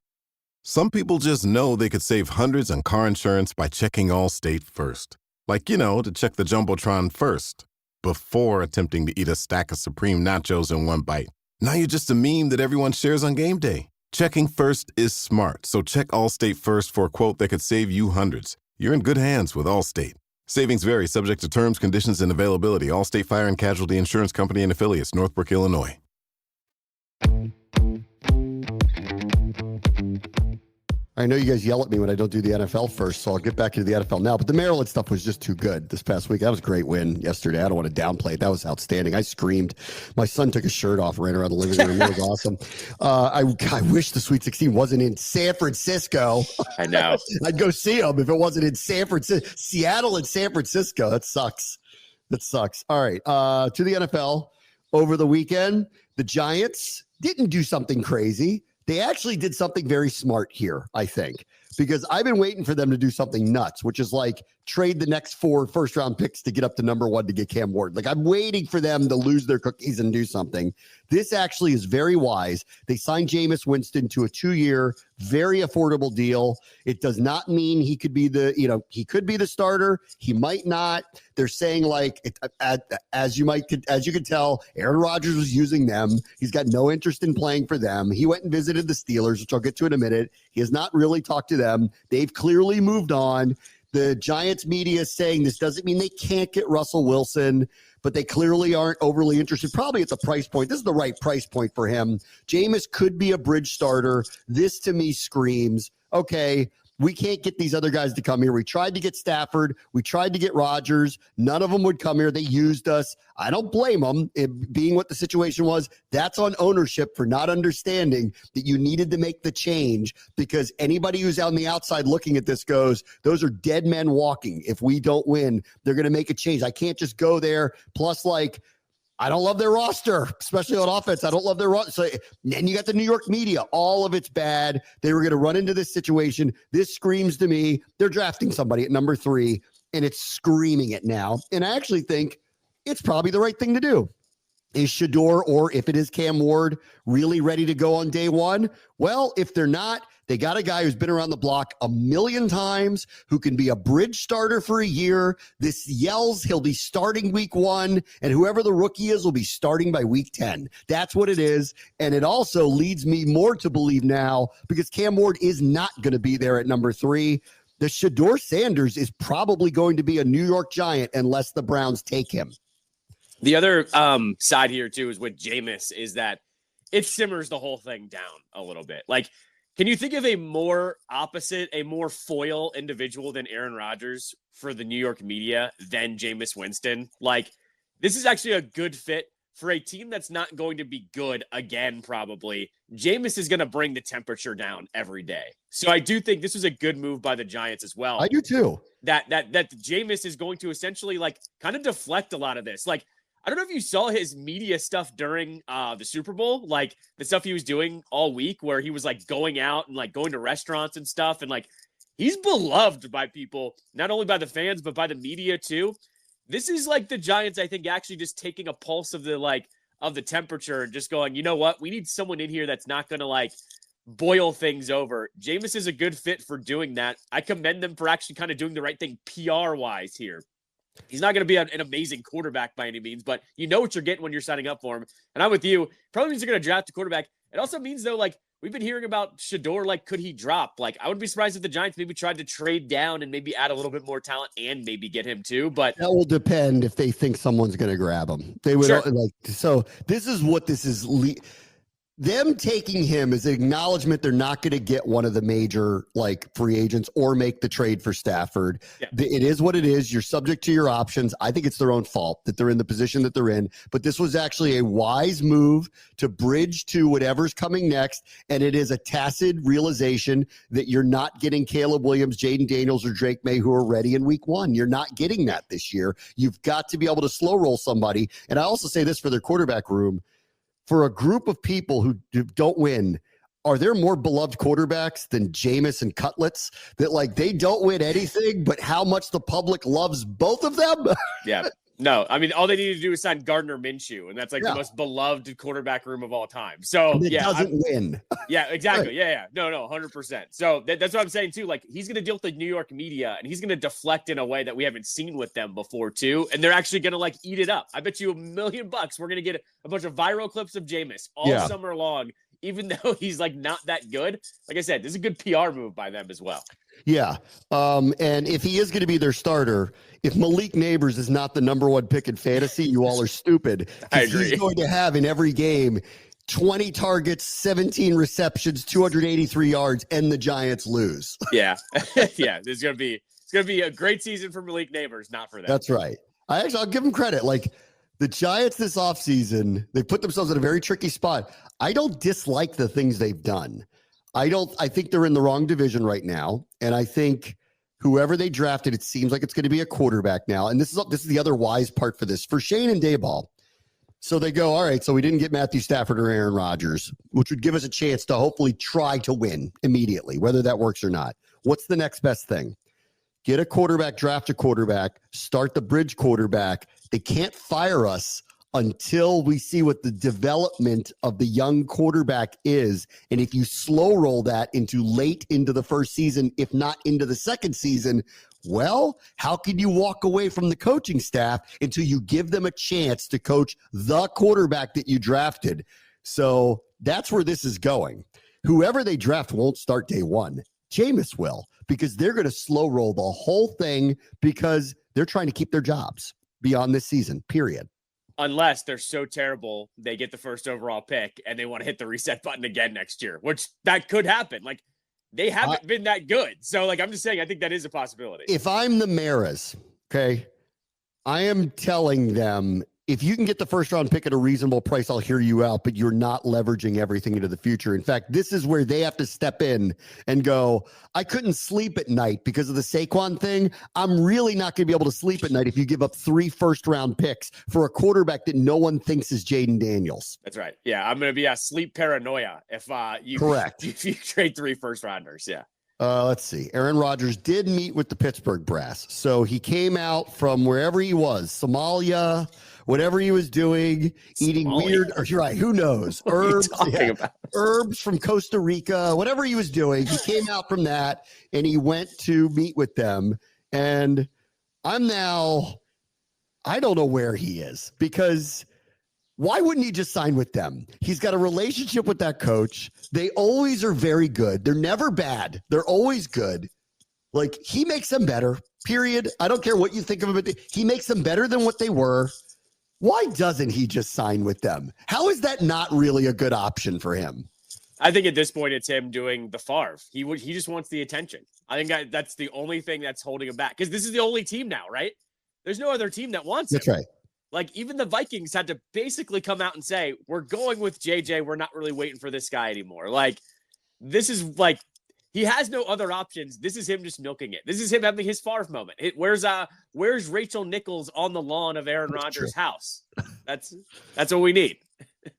Speaker 6: Some people just know they could save hundreds on car insurance by checking Allstate first. To check the Jumbotron first, before attempting to eat a stack of Supreme nachos in one bite. Now you're just a meme that everyone shares on game day. Checking first is smart, so check Allstate first for a quote that could save you hundreds. You're in good hands with Allstate. Savings vary, subject to terms, conditions, and availability. Allstate Fire and Casualty Insurance Company and Affiliates, Northbrook, Illinois.
Speaker 2: I know you guys yell at me when I don't do the NFL first, so I'll get back into the NFL now. But the Maryland stuff was just too good this past week. That was a great win yesterday. I don't want to downplay it. That was outstanding. I screamed. My son took his shirt off, ran around the living room. It was awesome. I wish the Sweet 16 wasn't in San Francisco.
Speaker 3: I know.
Speaker 2: I'd go see them if it wasn't in San Francisco. Seattle and San Francisco. That sucks. All right. To the NFL over the weekend, the Giants didn't do something crazy. They actually did something very smart here, I think, because I've been waiting for them to do something nuts, which is like trade the next 4 first-round picks to get up to number 1 to get Cam Ward. Like, I'm waiting for them to lose their cookies and do something. This actually is very wise. They signed Jameis Winston to a 2-year, very affordable deal. It does not mean he could be he could be the starter. He might not. They're saying, like, as you can tell, Aaron Rodgers was using them. He's got no interest in playing for them. He went and visited the Steelers, which I'll get to in a minute. He has not really talked to them. They've clearly moved on. The Giants media is saying this doesn't mean they can't get Russell Wilson, but they clearly aren't overly interested. Probably at the price point. This is the right price point for him. Jameis could be a bridge starter. This to me screams, okay, we can't get these other guys to come here. We tried to get Stafford. We tried to get Rodgers. None of them would come here. They used us. I don't blame them. It being what the situation was, that's on ownership for not understanding that you needed to make the change, because anybody who's on the outside looking at this goes, those are dead men walking. If we don't win, they're going to make a change. I can't just go there. Plus, like, I don't love their roster, especially on offense. I don't love their roster. So, and you got the New York media. All of it's bad. They were going to run into this situation. This screams to me, they're drafting somebody at number 3, and it's screaming it now. And I actually think it's probably the right thing to do. Is Shador, or if it is Cam Ward, really ready to go on day 1? Well, if they're not, they got a guy who's been around the block a million times, who can be a bridge starter for a year. This yells he'll be starting week 1, and whoever the rookie is will be starting by week 10. That's what it is. And it also leads me more to believe now, because Cam Ward is not going to be there at number 3. The Shador Sanders is probably going to be a New York Giant unless the Browns take him.
Speaker 3: The other side here, too, is with Jameis, is that it simmers the whole thing down a little bit. Like, can you think of a more opposite, a more foil individual than Aaron Rodgers for the New York media than Jameis Winston? Like, this is actually a good fit for a team that's not going to be good again, probably. Jameis is going to bring the temperature down every day. So I do think this was a good move by the Giants as well.
Speaker 2: I do, too.
Speaker 3: That Jameis is going to essentially, like, kind of deflect a lot of this. Like, I don't know if you saw his media stuff during the Super Bowl, like the stuff he was doing all week, where he was like going out and like going to restaurants and stuff. And like, he's beloved by people, not only by the fans, but by the media too. This is like the Giants, I think, actually just taking a pulse of the temperature and just going, you know what? We need someone in here that's not going to like boil things over. Jameis is a good fit for doing that. I commend them for actually kind of doing the right thing PR wise here. He's not going to be an amazing quarterback by any means, but you know what you're getting when you're signing up for him. And I'm with you. Probably means they're going to draft a quarterback. It also means, though, like, we've been hearing about Shador, like, could he drop? Like, I wouldn't be surprised if the Giants maybe tried to trade down and maybe add a little bit more talent and maybe get him too. But
Speaker 2: that will depend if they think someone's going to grab him. They would
Speaker 3: Sure.
Speaker 2: like. So this is what this is. Them taking him is an acknowledgement they're not going to get one of the major like free agents or make the trade for Stafford.
Speaker 3: Yeah.
Speaker 2: It is what it is. You're subject to your options. I think it's their own fault that they're in the position that they're in. But this was actually a wise move to bridge to whatever's coming next. And it is a tacit realization that you're not getting Caleb Williams, Jaden Daniels, or Drake May who are ready in week 1. You're not getting that this year. You've got to be able to slow roll somebody. And I also say this for their quarterback room. For a group of people who don't win, are there more beloved quarterbacks than Jameis and Cutlets that like they don't win anything, but how much the public loves both of them?
Speaker 3: yeah, No, I mean, all they need to do is sign Gardner Minshew, and that's like the most beloved quarterback room of all time. So
Speaker 2: and it doesn't win.
Speaker 3: Yeah, exactly.
Speaker 2: Right.
Speaker 3: Yeah. No, 100%. So that's what I'm saying too. Like, he's going to deal with the New York media, and he's going to deflect in a way that we haven't seen with them before too. And they're actually going to like eat it up. I bet you $1 million we're going to get a bunch of viral clips of Jameis all summer long, even though he's like not that good. Like I said, this is a good PR move by them as well.
Speaker 2: Yeah. And if he is going to be their starter, if Malik Neighbors is not the number 1 pick in fantasy, you all are stupid.
Speaker 3: I agree.
Speaker 2: He's going to have in every game 20 targets, 17 receptions, 283 yards, and the Giants lose.
Speaker 3: Yeah. Yeah. It's going to be a great season for Malik Neighbors, not for them.
Speaker 2: That's right. I'll give him credit. Like, the Giants this offseason, they put themselves in a very tricky spot. I don't dislike the things they've done. I think they're in the wrong division right now. And I think whoever they drafted, it seems like it's going to be a quarterback now. And this is the other wise part for this. For Shane and Dayball, so they go, all right, so we didn't get Matthew Stafford or Aaron Rodgers, which would give us a chance to hopefully try to win immediately, whether that works or not. What's the next best thing? Get a quarterback, draft a quarterback, start the bridge quarterback. They can't fire us until we see what the development of the young quarterback is. And if you slow roll that into late into the first season, if not into the second season, well, how can you walk away from the coaching staff until you give them a chance to coach the quarterback that you drafted? So that's where this is going. Whoever they draft won't start day one. Jameis will, because they're going to slow roll the whole thing because they're trying to keep their jobs beyond this season, period.
Speaker 3: Unless they're so terrible, they get the first overall pick and they want to hit the reset button again next year, which that could happen. Like, they haven't been that good. So, like, I'm just saying, I think that is a possibility.
Speaker 2: If I'm the Maras, okay, I am telling them, if you can get the first round pick at a reasonable price, I'll hear you out, but you're not leveraging everything into the future. In fact, this is where they have to step in and go, I couldn't sleep at night because of the Saquon thing. I'm really not going to be able to sleep at night if you give up 3 first-round picks for a quarterback that no one thinks is Jaden Daniels.
Speaker 3: That's right. Yeah, I'm going to be a sleep paranoia if you trade 3 first-rounders. Yeah.
Speaker 2: Let's see. Aaron Rodgers did meet with the Pittsburgh brass. So he came out from wherever he was, Somalia, whatever he was doing, eating weird, or you're right, who knows? Herbs from Costa Rica, whatever he was doing. He came out from that and he went to meet with them. And I don't know where he is, because why wouldn't he just sign with them? He's got a relationship with that coach. They always are very good. They're never bad. They're always good. Like, he makes them better, period. I don't care what you think of him. He makes them better than what they were. Why doesn't he just sign with them? How is that not really a good option for him?
Speaker 3: I think at this point, it's him doing the Favre. He just wants the attention. I think that's the only thing that's holding him back, because this is the only team now, right? There's no other team that wants him.
Speaker 2: That's right.
Speaker 3: Like, even the Vikings had to basically come out and say, we're going with JJ. We're not really waiting for this guy anymore. Like, this is like, he has no other options. This is him just milking it. This is him having his Favre moment. Where's Rachel Nichols on the lawn of Aaron Rodgers' house? That's what we need.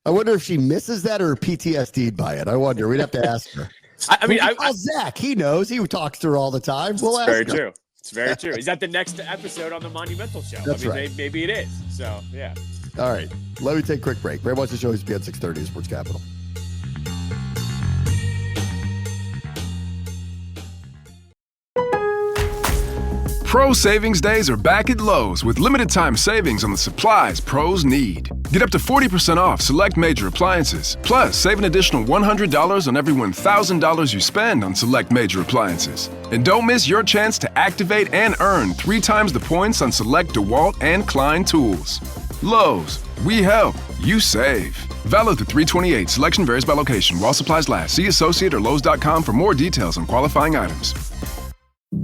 Speaker 2: I wonder if she misses that or PTSD'd by it. I wonder. We'd have to ask her. Zach, he knows. He talks to her all the time. We'll ask her.
Speaker 3: Very true. It's very true. Is that the next episode on the Monumental Show?
Speaker 2: That's right.
Speaker 3: Maybe it is. So, yeah.
Speaker 2: All right. Let me take a quick break. Ray, watch the show. He's at 6:30 Sports Capital.
Speaker 7: Pro Savings Days are back at Lowe's with limited time savings on the supplies pros need. Get up to 40% off select major appliances. Plus, save an additional $100 on every $1,000 you spend on select major appliances. And don't miss your chance to activate and earn 3 times the points on select DeWalt and Klein tools. Lowe's, we help, you save. Valid through 3/28. Selection varies by location. While supplies last. See associate or Lowe's.com for more details on qualifying items.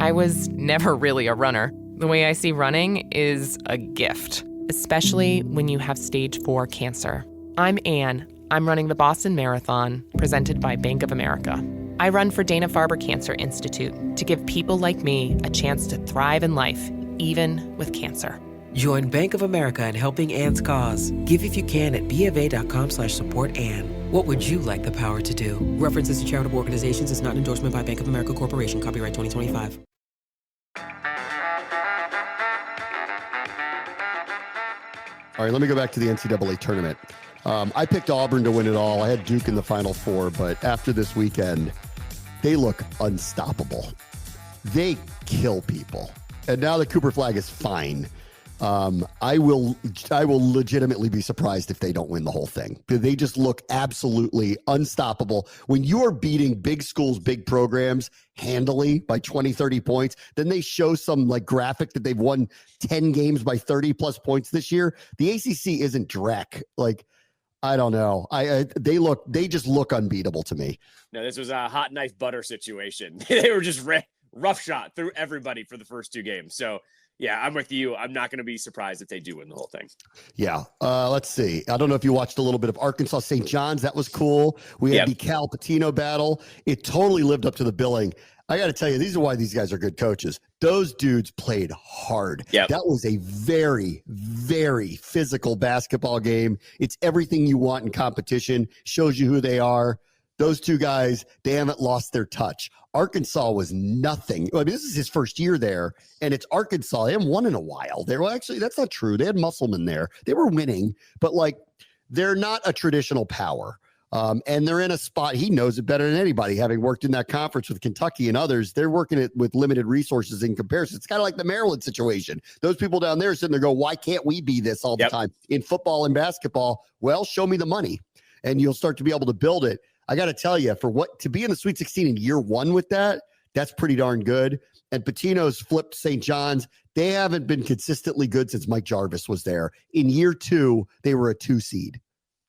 Speaker 8: I was never really a runner. The way I see running is a gift, especially when you have stage 4 cancer. I'm Anne. I'm running the Boston Marathon, presented by Bank of America. I run for Dana-Farber Cancer Institute to give people like me a chance to thrive in life, even with cancer.
Speaker 9: Join Bank of America in helping Anne's cause. Give if you can at BofA.com/supportAnne. What would you like the power to do? References to charitable organizations is not an endorsement by Bank of America Corporation. Copyright 2025.
Speaker 2: All right, let me go back to the NCAA tournament. I picked Auburn to win it all. I had Duke in the Final Four, but after this weekend, they look unstoppable. They kill people. And now the Cooper flag is fine. I will legitimately be surprised if they don't win the whole thing. They just look absolutely unstoppable. When you are beating big schools, big programs handily by 20, 30 points, then they show some like graphic that they've won 10 games by 30 plus points this year. The ACC isn't dreck. Like, I don't know. They just look unbeatable to me.
Speaker 3: No, this was a hot knife butter situation. They were just rough shot through everybody for the first 2 games. So yeah, I'm with you. I'm not going to be surprised if they do win the whole thing.
Speaker 2: Yeah. Let's see. I don't know if you watched a little bit of Arkansas St. John's. That was cool. We had the Cal Patino battle. It totally lived up to the billing. I got to tell you, these are why these guys are good coaches. Those dudes played hard.
Speaker 3: Yep.
Speaker 2: That was a very, very physical basketball game. It's everything you want in competition. Shows you who they are. Those 2 guys, they haven't lost their touch. Arkansas was nothing. I mean, this is his first year there, and it's Arkansas. They haven't won in a while. Actually, that's not true. They had Musselman there. They were winning, but like they're not a traditional power. And they're in a spot, he knows it better than anybody, having worked in that conference with Kentucky and others. They're working it with limited resources in comparison. It's kind of like the Maryland situation. Those people down there sitting there go, why can't we be this all the time in football and basketball? Well, show me the money, and you'll start to be able to build it. I got to tell you, to be in the Sweet 16 in year 1 with that, that's pretty darn good. And Patino's flipped St. John's. They haven't been consistently good since Mike Jarvis was there. In year 2, they were a 2 seed.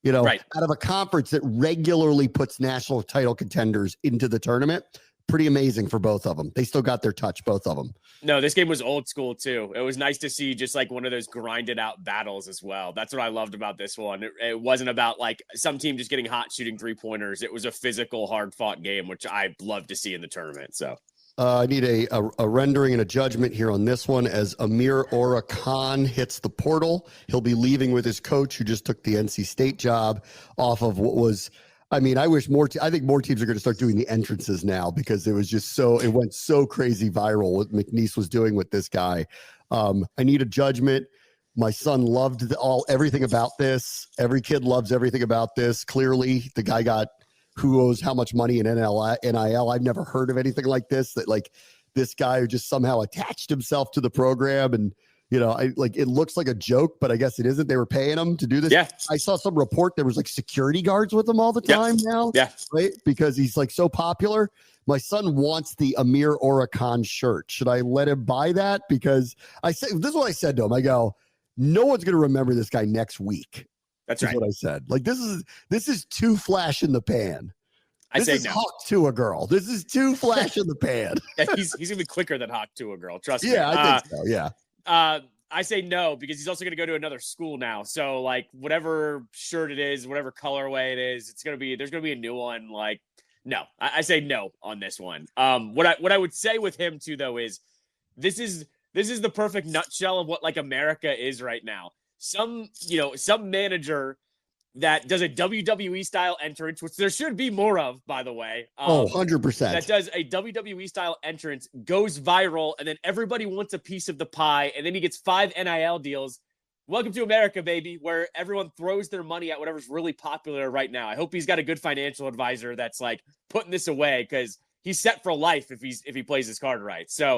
Speaker 2: Out of a conference that regularly puts national title contenders into the tournament. Pretty amazing for both of them. They still got their touch, both of them.
Speaker 3: No, this game was old school too. It was nice to see just like one of those grinded out battles as well. That's what I loved about this one. It wasn't about like some team just getting hot shooting 3-pointers. It was a physical, hard fought game, which I love to see in the tournament. So
Speaker 2: I need a rendering and a judgment here on this one as Amir Ora Khan hits the portal. He'll be leaving with his coach who just took the NC State job off of what was, I mean, I think more teams are going to start doing the entrances now because it was just it went so crazy viral what McNeese was doing with this guy. I need a judgment. My son loved everything about this. Every kid loves everything about this. Clearly, the guy got who owes how much money in NIL. I've never heard of anything like this. That like this guy who just somehow attached himself to the program, and it looks like a joke, but I guess it isn't. They were paying him to do this.
Speaker 3: Yeah,
Speaker 2: I saw some report there was like security guards with him all the time now.
Speaker 3: Yeah,
Speaker 2: right, because he's like so popular. My son wants the Amir Ora Khan shirt. Should I let him buy that? Because this is what I said to him. I go, no one's going to remember this guy next week.
Speaker 3: That's right.
Speaker 2: What I said. Like this is too flash in the pan. This is
Speaker 3: no.
Speaker 2: Hawk to a girl. This is too flash in the pan.
Speaker 3: Yeah, he's gonna be quicker than Hawk to a girl. Trust me.
Speaker 2: Yeah, I think so. Yeah.
Speaker 3: I say no because he's also going to go to another school now. So like whatever shirt it is, whatever colorway it is, there's going to be a new one. Like, no, I say no on this one. What I would say with him too, though, is this is the perfect nutshell of what like America is right now. Some manager that does a WWE style entrance, which there should be more of, by the way.
Speaker 2: 100%.
Speaker 3: That does a WWE style entrance, goes viral, and then everybody wants a piece of the pie, and then he gets 5 NIL deals. Welcome to America, baby, where everyone throws their money at whatever's really popular right now. I hope he's got a good financial advisor that's like putting this away because he's set for life if he plays his card right. So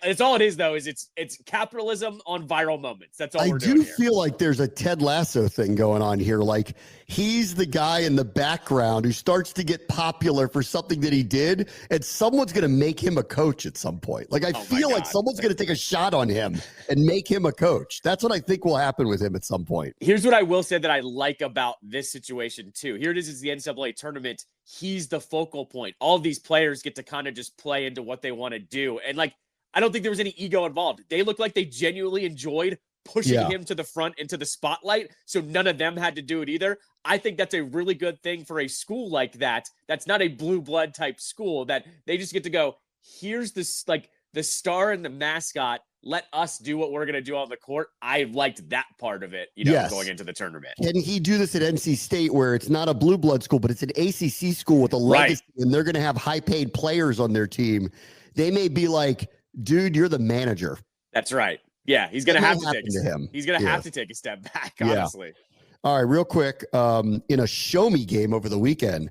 Speaker 3: it's all it is, though, is it's capitalism on viral moments. That's all we're doing here.
Speaker 2: I do feel like there's a Ted Lasso thing going on here. Like he's the guy in the background who starts to get popular for something that he did, and someone's going to make him a coach at some point. Like I feel like someone's going to take a shot on him and make him a coach. That's what I think will happen with him at some point.
Speaker 3: Here's what I will say that I like about this situation, too. Here it is the NCAA tournament. He's the focal point. All of these players get to kind of just play into what they want to do. And like, I don't think there was any ego involved. They looked like they genuinely enjoyed pushing him to the front into the spotlight. So none of them had to do it either. I think that's a really good thing for a school like that. That's not a blue blood type school that they just get to go, here's this, like the star and the mascot. Let us do what we're going to do on the court. I liked that part of it, going into the tournament.
Speaker 2: Can he do this at NC State where it's not a blue blood school, but it's an ACC school with a legacy and they're going to have high paid players on their team? They may be like, dude, you're the manager.
Speaker 3: That's right. Yeah, he's going to have to take
Speaker 2: him.
Speaker 3: He's going to have to take a step back, honestly.
Speaker 2: All right, real quick. In a show me game over the weekend,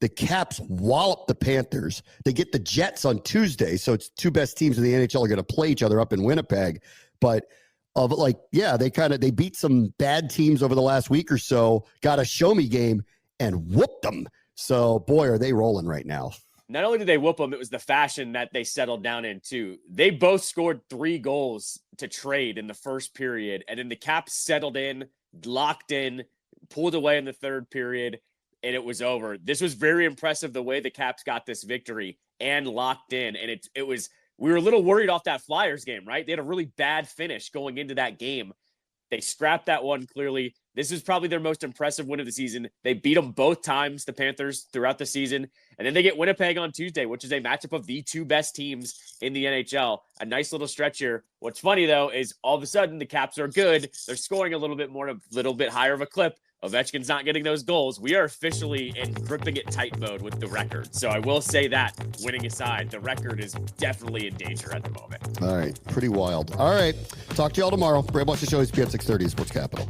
Speaker 2: the Caps wallop the Panthers. They get the Jets on Tuesday, so it's two best teams in the NHL are going to play each other up in Winnipeg. But they beat some bad teams over the last week or so, got a show me game and whooped them. So, boy, are they rolling right now.
Speaker 3: Not only did they whoop them, it was the fashion that they settled down in, too. They both scored 3 goals to trade in the first period, and then the Caps settled in, locked in, pulled away in the third period, and it was over. This was very impressive the way the Caps got this victory and locked in. And we were a little worried off that Flyers game, right? They had a really bad finish going into that game. They scrapped that one clearly. This is probably their most impressive win of the season. They beat them both times, the Panthers, throughout the season. And then they get Winnipeg on Tuesday, which is a matchup of the 2 best teams in the NHL. A nice little stretch here. What's funny, though, is all of a sudden the Caps are good. They're scoring a little bit more, a little bit higher of a clip. Ovechkin's not getting those goals. We are officially in gripping it tight mode with the record. So I will say that, winning aside, the record is definitely in danger at the moment.
Speaker 2: All right. Pretty wild. All right. Talk to y'all tomorrow. Bram, watch the show. ESPN 630 Sports Capital.